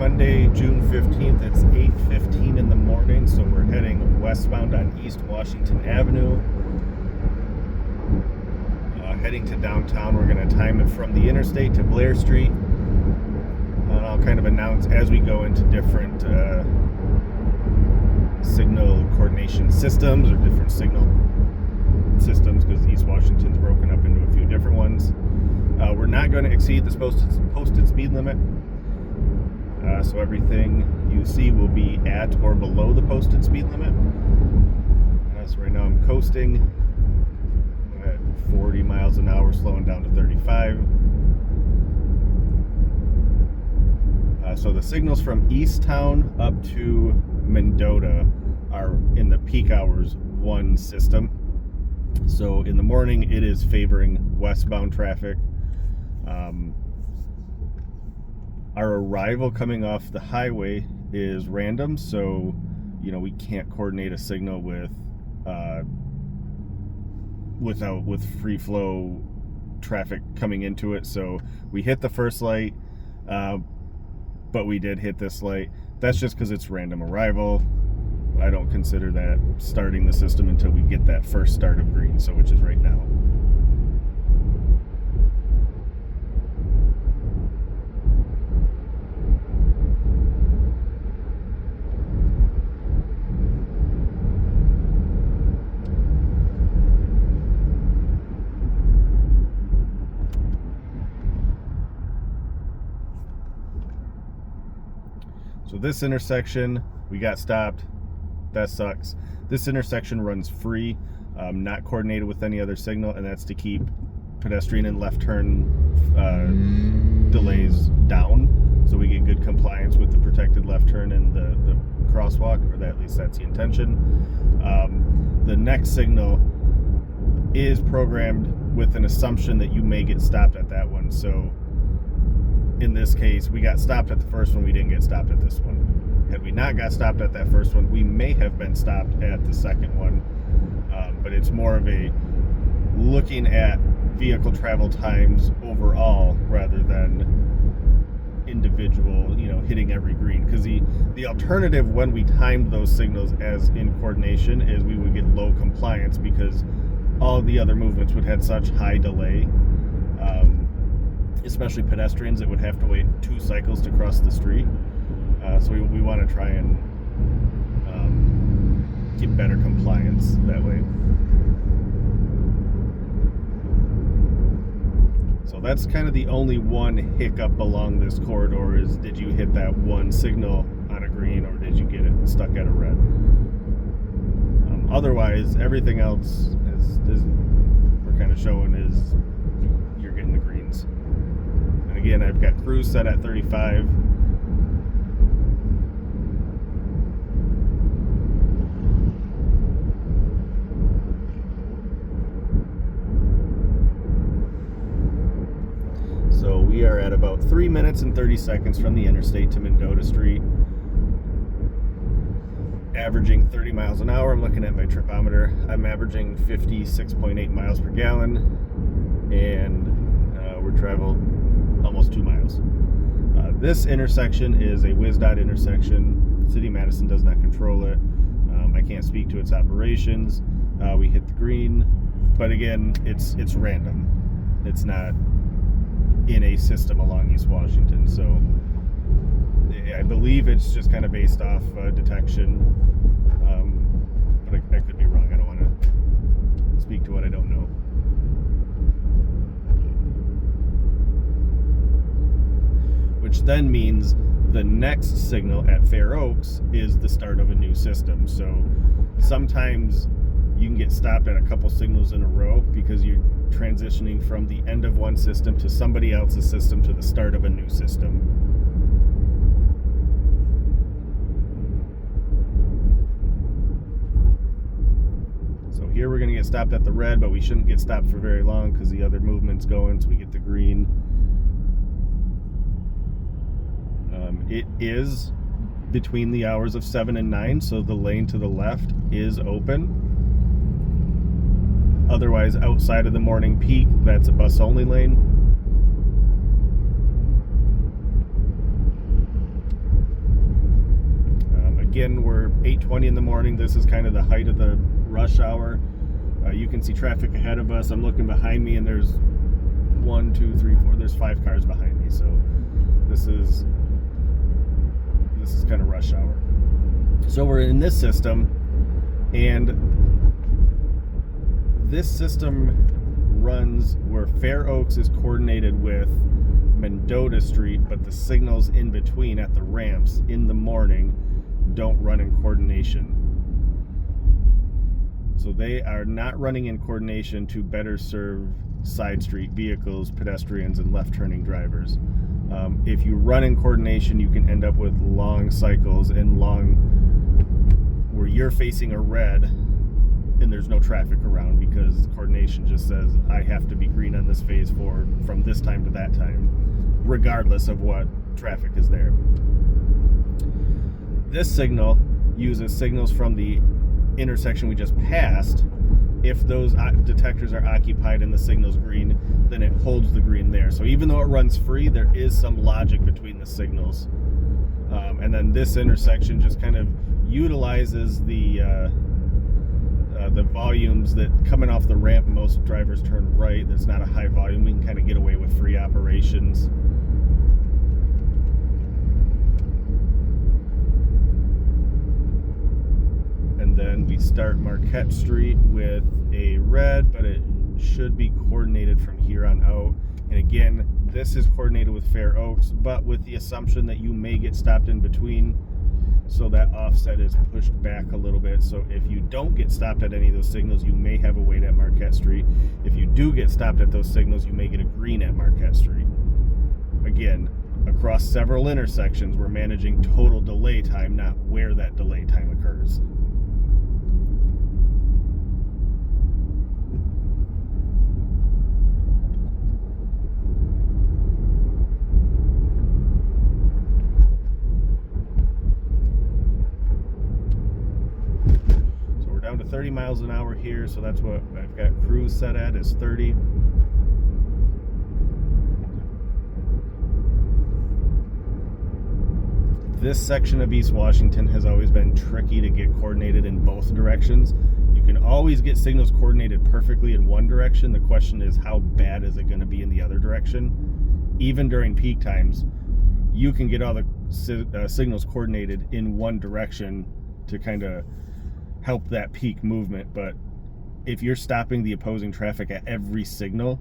Monday, June 15th. It's 8:15 in the morning, so we're heading westbound on East Washington Avenue. Heading to downtown. We're going to time it from the interstate to Blair Street. I'll kind of announce as we go into different signal coordination systems or different signal systems, because East Washington's broken up into a few different ones. We're not going to exceed the posted speed limit. So everything you see will be at or below the posted speed limit. So right now I'm coasting at 40 miles an hour, slowing down to 35. So the signals from Easttown up to Mendota are in the peak hours one system. So in the morning it is favoring westbound traffic. Our arrival coming off the highway is random, so we can't coordinate a signal with free flow traffic coming into it. So we hit the first light, but we did hit this light. That's just because it's random arrival. I don't consider that starting the system until we get that first start of green, so which is right now. So this intersection, we got stopped. That sucks. This intersection runs free, not coordinated with any other signal, and that's to keep pedestrian and left turn delays down, so we get good compliance with the protected left turn and the crosswalk, or at least that's the intention. The next signal is programmed with an assumption that you may get stopped at that one. So in this case, we got stopped at the first one, we didn't get stopped at this one. Had we not got stopped at that first one, we may have been stopped at the second one. But it's more of a looking at vehicle travel times overall rather than individual, hitting every green. Because the alternative when we timed those signals as in coordination is we would get low compliance because all the other movements would have such high delay. Especially pedestrians that would have to wait 2 cycles to cross the street. So we want to try and get better compliance that way. So that's kind of the only one hiccup along this corridor is, did you hit that one signal on a green or did you get it stuck at a red? Otherwise, everything else is we're kind of showing is you're getting the greens. And again, I've got cruise set at 35. So we are at about 3 minutes and 30 seconds from the interstate to Mendota Street. Averaging 30 miles an hour. I'm looking at my tripometer. I'm averaging 56.8 miles per gallon. And we're traveled almost 2 miles. This intersection is a WisDOT intersection. City of Madison does not control it. I can't speak to its operations. We hit the green, but again, it's random. It's not in a system along East Washington, so I believe it's just kind of based off detection, but I could be wrong. I don't want to speak to what I don't know. Which then means the next signal at Fair Oaks is the start of a new system. So sometimes you can get stopped at a couple signals in a row because you're transitioning from the end of one system to somebody else's system to the start of a new system. So here we're going to get stopped at the red, but we shouldn't get stopped for very long because the other movement's going, so we get the green. It is between the hours of 7 and 9, so the lane to the left is open. Otherwise, outside of the morning peak, that's a bus-only lane. 8:20 in the morning. This is kind of the height of the rush hour. You can see traffic ahead of us. I'm looking behind me, and there's 1, 2, 3, 4. There's 5 cars behind me. So this is kind of rush hour. So we're in this system, and this system runs where Fair Oaks is coordinated with Mendota Street, but the signals in between at the ramps in the morning don't run in coordination. So they are not running in coordination to better serve side street vehicles, pedestrians, and left turning drivers. If you run in coordination, you can end up with long cycles and where you're facing a red and there's no traffic around because coordination just says I have to be green on this phase from this time to that time, regardless of what traffic is there. This signal uses signals from the intersection we just passed. If those detectors are occupied and the signal's green, then it holds the green there. So even though it runs free, there is some logic between the signals. And then this intersection just kind of utilizes the volumes that coming off the ramp. Most drivers turn right. There's not a high volume. We can kind of get away with free operations. And then we start Marquette Street with a red, but it should be coordinated from here on out. And again, this is coordinated with Fair Oaks, but with the assumption that you may get stopped in between, so that offset is pushed back a little bit. So if you don't get stopped at any of those signals, you may have a wait at Marquette Street. If you do get stopped at those signals, you may get a green at Marquette Street. Again, across several intersections, we're managing total delay time, not where that delay time occurs. Down to 30 miles an hour here, so that's what I've got cruise set at, is 30. This section of East Washington has always been tricky to get coordinated in both directions. You can always get signals coordinated perfectly in one direction. The question is, how bad is it going to be in the other direction? Even during peak times, you can get all the signals coordinated in one direction to kind of help that peak movement, but if you're stopping the opposing traffic at every signal,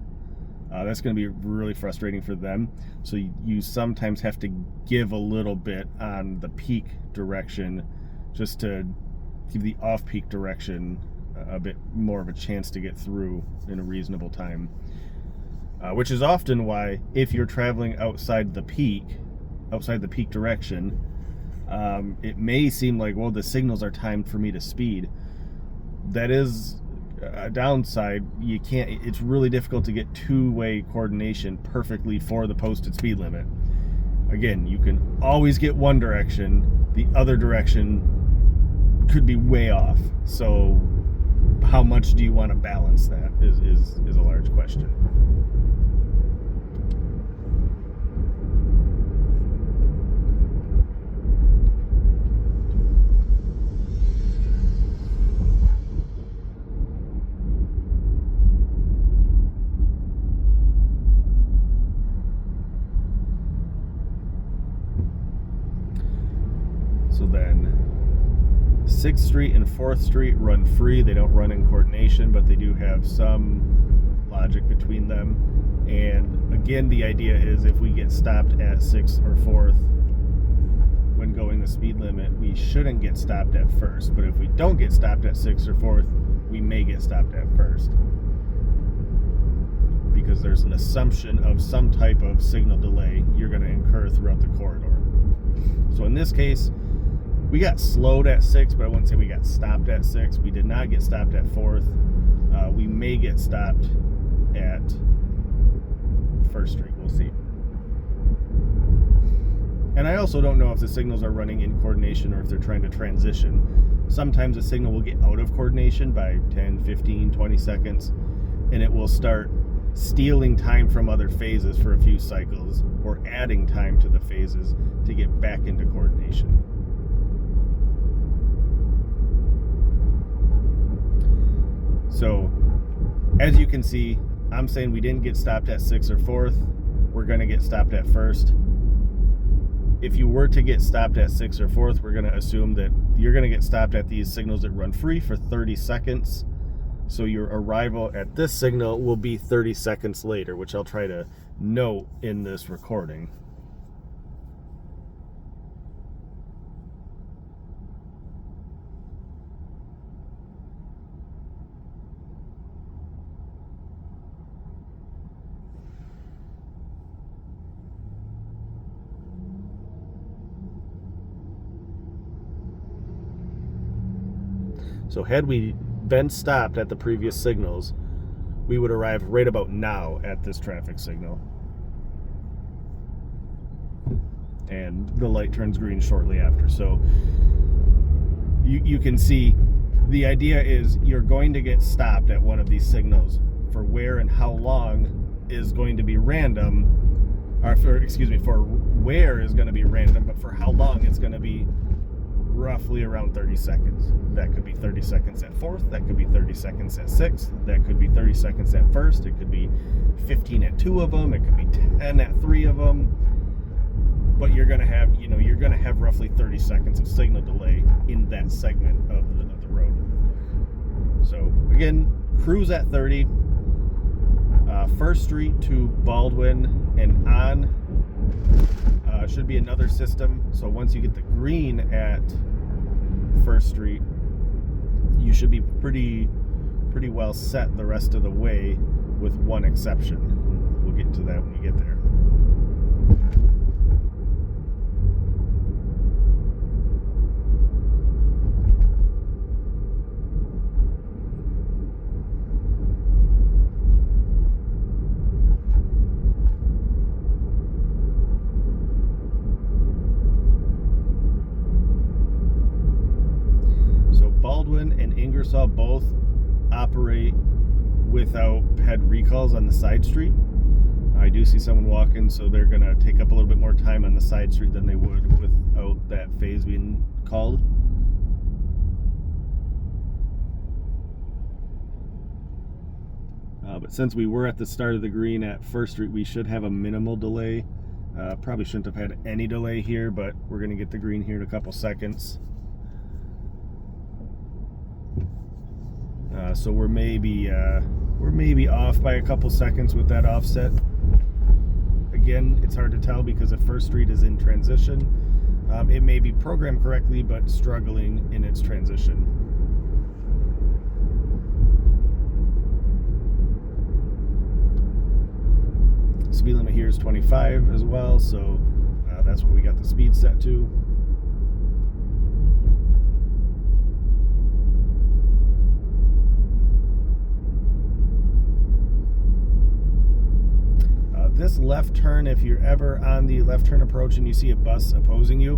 that's going to be really frustrating for them. So you sometimes have to give a little bit on the peak direction just to give the off-peak direction a bit more of a chance to get through in a reasonable time, which is often why if you're traveling outside the peak direction, it may seem like, well, the signals are timed for me to speed. That is a downside. You can't, it's really difficult to get two-way coordination perfectly for the posted speed limit. Again, you can always get one direction, the other direction could be way off. So how much do you want to balance that is a large question. So then 6th Street and 4th Street run free. They don't run in coordination, but they do have some logic between them. And again, the idea is if we get stopped at 6th or 4th when going the speed limit, we shouldn't get stopped at 1st. But if we don't get stopped at 6th or 4th, we may get stopped at 1st. Because there's an assumption of some type of signal delay you're going to incur throughout the corridor. So in this case, we got slowed at 6th, but I wouldn't say we got stopped at 6th. We did not get stopped at 4th. We may get stopped at 1st Street. We'll see. And I also don't know if the signals are running in coordination or if they're trying to transition. Sometimes a signal will get out of coordination by 10, 15, 20 seconds, and it will start stealing time from other phases for a few cycles or adding time to the phases to get back into coordination. So as you can see, I'm saying we didn't get stopped at 6th or 4th. We're going to get stopped at 1st. If you were to get stopped at 6th or 4th, we're going to assume that you're going to get stopped at these signals that run free for 30 seconds. So your arrival at this signal will be 30 seconds later, which I'll try to note in this recording. So had we been stopped at the previous signals, we would arrive right about now at this traffic signal. And the light turns green shortly after. So you can see the idea is you're going to get stopped at one of these signals. For where and how long is going to be random, or for where is going to be random, but for how long it's going to be roughly around 30 seconds. That could be 30 seconds at 4th, that could be 30 seconds at 6th, that could be 30 seconds at 1st, it could be 15 at 2 of them, it could be 10 at 3 of them. But you're going to have, you're going to have roughly 30 seconds of signal delay in that segment of the road. So again, cruise at 30, 1st Street to Baldwin and on. Should be another system. So once you get the green at 1st Street, you should be pretty well set the rest of the way, with one exception. We'll get to that when we get there. Baldwin and Ingersoll both operate without head recalls on the side street. I do see someone walking, so they're going to take up a little bit more time on the side street than they would without that phase being called. But since we were at the start of the green at 1st Street, we should have a minimal delay. Probably shouldn't have had any delay here, but we're going to get the green here in a couple seconds. So we're maybe off by a couple seconds with that offset. Again, it's hard to tell because if 1st Street is in transition, it may be programmed correctly but struggling in its transition. Speed limit here is 25 as well, so that's what we got the speed set to. This left turn, if you're ever on the left turn approach and you see a bus opposing you,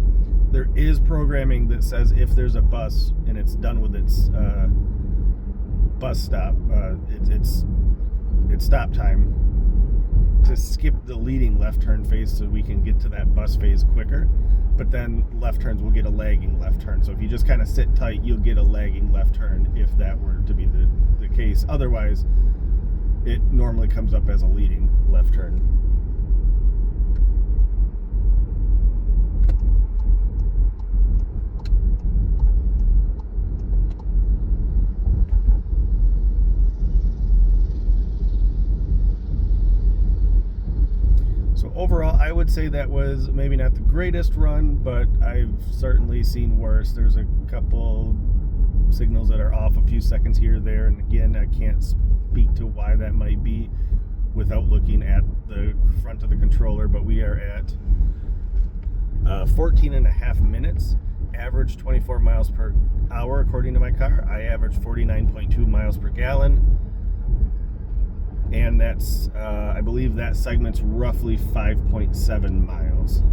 there is programming that says if there's a bus and it's done with its bus stop, it's stop time, to skip the leading left turn phase so we can get to that bus phase quicker. But then left turns will get a lagging left turn. So if you just kind of sit tight, you'll get a lagging left turn if that were to be the case. Otherwise, it normally comes up as a leading left turn. So overall, I would say that was maybe not the greatest run, but I've certainly seen worse. There's a couple signals that are off a few seconds here or there, and again, I can't speak to why that might be without looking at the front of the controller, but we are at 14 and a half minutes, average 24 miles per hour according to my car. I average 49.2 miles per gallon, and that's I believe that segment's roughly 5.7 miles.